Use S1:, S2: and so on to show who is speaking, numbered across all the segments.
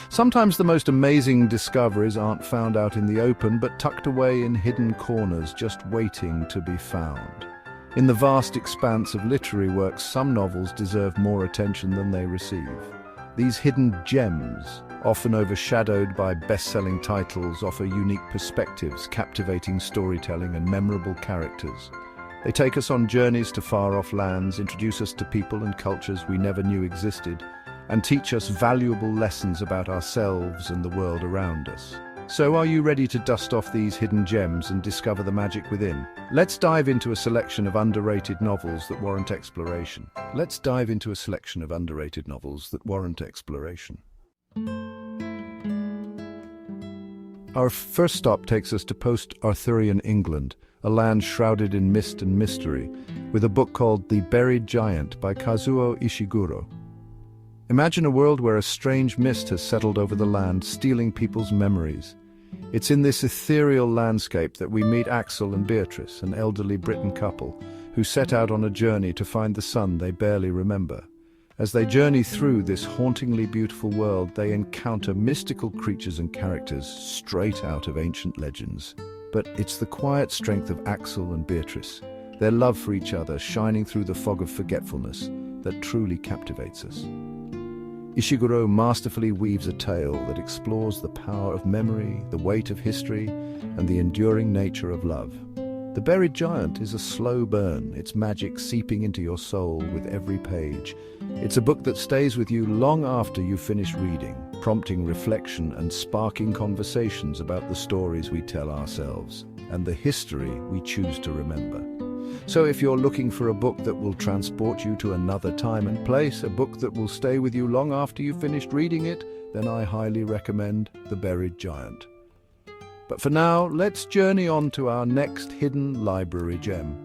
S1: Sometimes the most amazing discoveries aren't found out in the open, but tucked away in hidden corners, just waiting to be found. In the vast expanse of literary works, some novels deserve more attention than they receive. These hidden gems, often overshadowed by best-selling titles, offer unique perspectives, captivating storytelling, and memorable characters. They take us on journeys to far-off lands, introduce us to people and cultures we never knew existed, and teach us valuable lessons about ourselves and the world around us. So are you ready to dust off these hidden gems and discover the magic within? Let's dive into a selection of underrated novels that warrant exploration. Our first stop takes us to post-Arthurian England, a land shrouded in mist and mystery, with a book called The Buried Giant by Kazuo Ishiguro. Imagine a world where a strange mist has settled over the land, stealing people's memories. It's in this ethereal landscape that we meet Axel and Beatrice, an elderly Briton couple, who set out on a journey to find the son they barely remember. As they journey through this hauntingly beautiful world, they encounter mystical creatures and characters straight out of ancient legends. But it's the quiet strength of Axel and Beatrice, their love for each other shining through the fog of forgetfulness, that truly captivates us. Ishiguro masterfully weaves a tale that explores the power of memory, the weight of history, and the enduring nature of love. The Buried Giant is a slow burn, its magic seeping into your soul with every page. It's a book that stays with you long after you finish reading, prompting reflection and sparking conversations about the stories we tell ourselves and the history we choose to remember. So if you're looking for a book that will transport you to another time and place, a book that will stay with you long after you've finished reading it, then I highly recommend The Buried Giant. But for now, let's journey on to our next hidden library gem,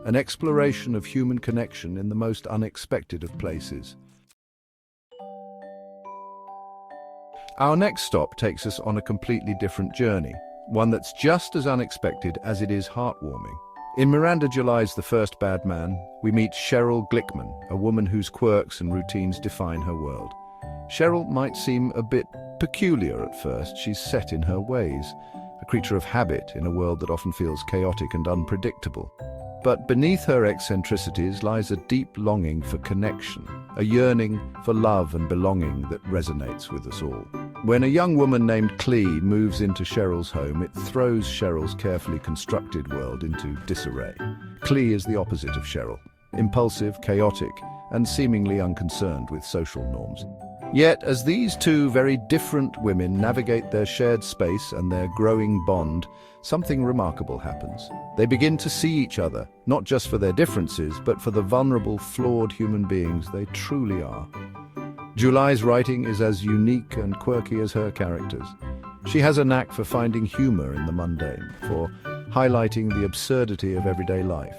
S1: an exploration of human connection in the most unexpected of places. Our next stop takes us on a completely different journey, one that's just as unexpected as it is heartwarming. In Miranda July's The First Bad Man, we meet Cheryl Glickman, a woman whose quirks and routines define her world. Cheryl might seem a bit peculiar at first. She's set in her ways, a creature of habit in a world that often feels chaotic and unpredictable. But beneath her eccentricities lies a deep longing for connection, a yearning for love and belonging that resonates with us all. When a young woman named Clee moves into Cheryl's home, it throws Cheryl's carefully constructed world into disarray. Clee is the opposite of Cheryl, impulsive, chaotic, and seemingly unconcerned with social norms. Yet, as these two very different women navigate their shared space and their growing bond, something remarkable happens. They begin to see each other, not just for their differences, but for the vulnerable, flawed human beings they truly are. July's writing is as unique and quirky as her characters. She has a knack for finding humor in the mundane, for highlighting the absurdity of everyday life.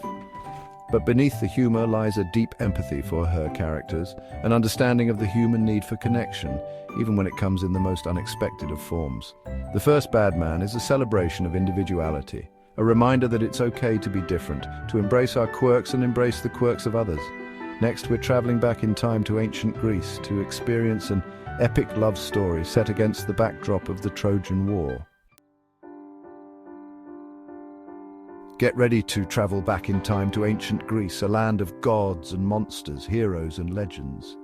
S1: But beneath the humor lies a deep empathy for her characters, an understanding of the human need for connection, even when it comes in the most unexpected of forms. The First Bad Man is a celebration of individuality, a reminder that it's okay to be different, to embrace our quirks and embrace the quirks of others. Next, we're traveling back in time to ancient Greece to experience an epic love story set against the backdrop of the Trojan War. Get ready to travel back in time to ancient Greece, a land of gods and monsters, heroes and legends.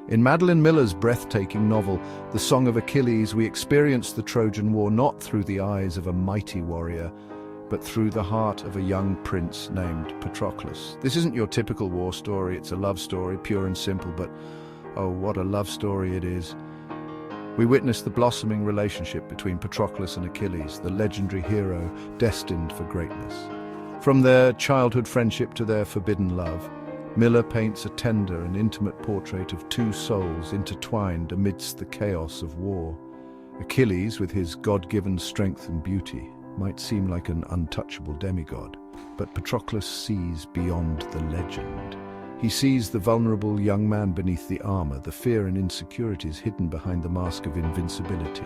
S1: In Madeline Miller's breathtaking novel, The Song of Achilles, we experience the Trojan War not through the eyes of a mighty warrior, but through the heart of a young prince named Patroclus. This isn't your typical war story, it's a love story, pure and simple, but oh, what a love story it is. We witness the blossoming relationship between Patroclus and Achilles, the legendary hero destined for greatness. From their childhood friendship to their forbidden love, Miller paints a tender and intimate portrait of two souls intertwined amidst the chaos of war. Achilles, with his God-given strength and beauty, might seem like an untouchable demigod, but Patroclus sees beyond the legend. He sees the vulnerable young man beneath the armor, the fear and insecurities hidden behind the mask of invincibility.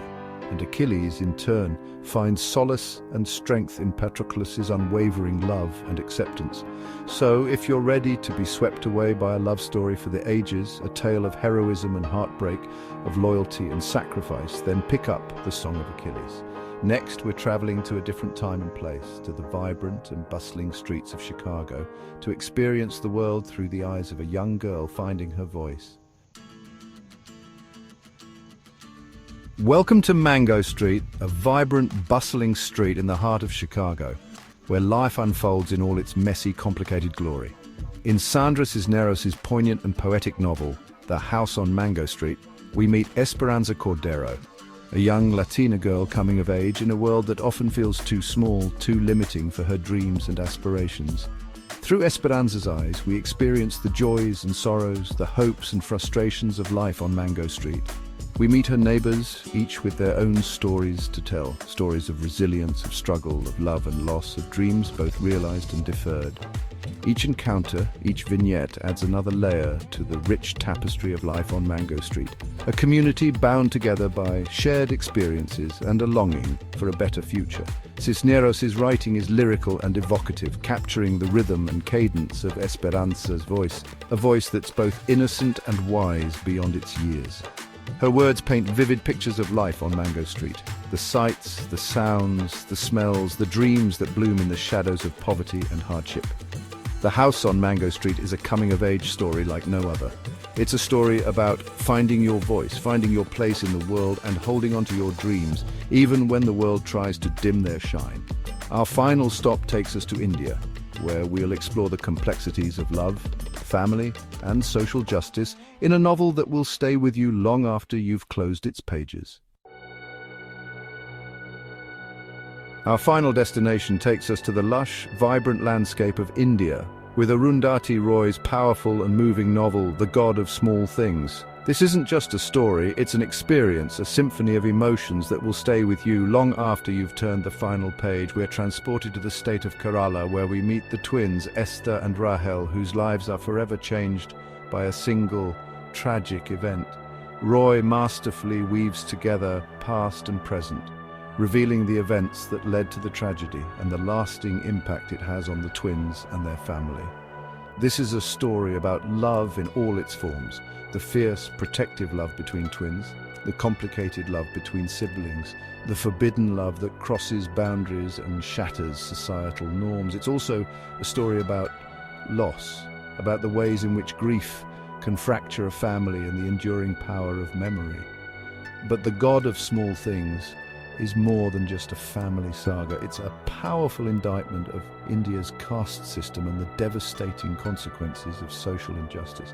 S1: and Achilles, in turn, finds solace and strength in Patroclus's unwavering love and acceptance. So, if you're ready to be swept away by a love story for the ages, a tale of heroism and heartbreak, of loyalty and sacrifice, then pick up The Song of Achilles. Next, we're traveling to a different time and place, to the vibrant and bustling streets of Chicago, to experience the world through the eyes of a young girl finding her voice. Welcome to Mango Street, a vibrant, bustling street in the heart of Chicago, where life unfolds in all its messy, complicated glory. In Sandra Cisneros' poignant and poetic novel, The House on Mango Street, we meet Esperanza Cordero, a young Latina girl coming of age in a world that often feels too small, too limiting for her dreams and aspirations. Through Esperanza's eyes, we experience the joys and sorrows, the hopes and frustrations of life on Mango Street. We meet her neighbors, each with their own stories to tell, stories of resilience, of struggle, of love and loss, of dreams both realized and deferred. Each encounter, each vignette adds another layer to the rich tapestry of life on Mango Street, a community bound together by shared experiences and a longing for a better future. Cisneros' writing is lyrical and evocative, capturing the rhythm and cadence of Esperanza's voice, a voice that's both innocent and wise beyond its years. Her words paint vivid pictures of life on Mango Street. The sights, the sounds, the smells, the dreams that bloom in the shadows of poverty and hardship. The House on Mango Street is a coming-of-age story like no other. It's a story about finding your voice, finding your place in the world and holding on to your dreams, even when the world tries to dim their shine. Our final stop takes us to India, where we'll explore the complexities of love, family, and social justice in a novel that will stay with you long after you've closed its pages. Our final destination takes us to the lush, vibrant landscape of India, with Arundhati Roy's powerful and moving novel, The God of Small Things. This isn't just a story, it's an experience, a symphony of emotions that will stay with you long after you've turned the final page. We're transported to the state of Kerala, where we meet the twins, Esther and Rahel, whose lives are forever changed by a single, tragic event. Roy masterfully weaves together past and present, revealing the events that led to the tragedy and the lasting impact it has on the twins and their family. This is a story about love in all its forms, the fierce, protective love between twins, the complicated love between siblings, the forbidden love that crosses boundaries and shatters societal norms. It's also a story about loss, about the ways in which grief can fracture a family and the enduring power of memory. But The God of Small Things is more than just a family saga. It's a powerful indictment of India's caste system and the devastating consequences of social injustice.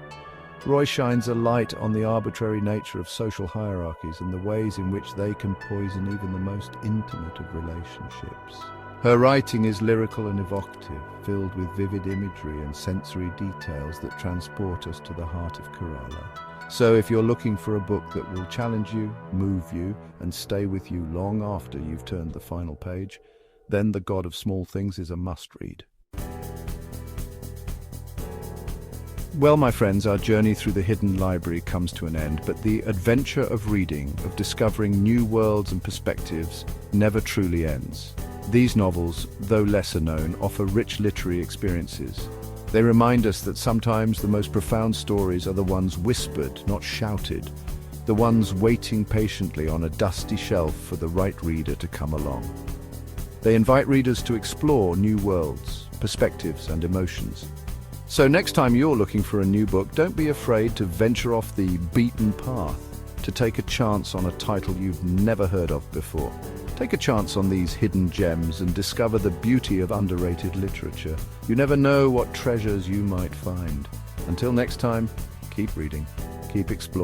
S1: Roy shines a light on the arbitrary nature of social hierarchies and the ways in which they can poison even the most intimate of relationships. Her writing is lyrical and evocative, filled with vivid imagery and sensory details that transport us to the heart of Kerala. So if you're looking for a book that will challenge you, move you, and stay with you long after you've turned the final page, then The God of Small Things is a must-read. Well, my friends, our journey through the hidden library comes to an end, but the adventure of reading, of discovering new worlds and perspectives, never truly ends. These novels, though lesser known, offer rich literary experiences. They remind us that sometimes the most profound stories are the ones whispered, not shouted, the ones waiting patiently on a dusty shelf for the right reader to come along. They invite readers to explore new worlds, perspectives, and emotions. So next time you're looking for a new book, don't be afraid to venture off the beaten path, to take a chance on a title you've never heard of before. Take a chance on these hidden gems and discover the beauty of underrated literature. You never know what treasures you might find. Until next time, keep reading, keep exploring.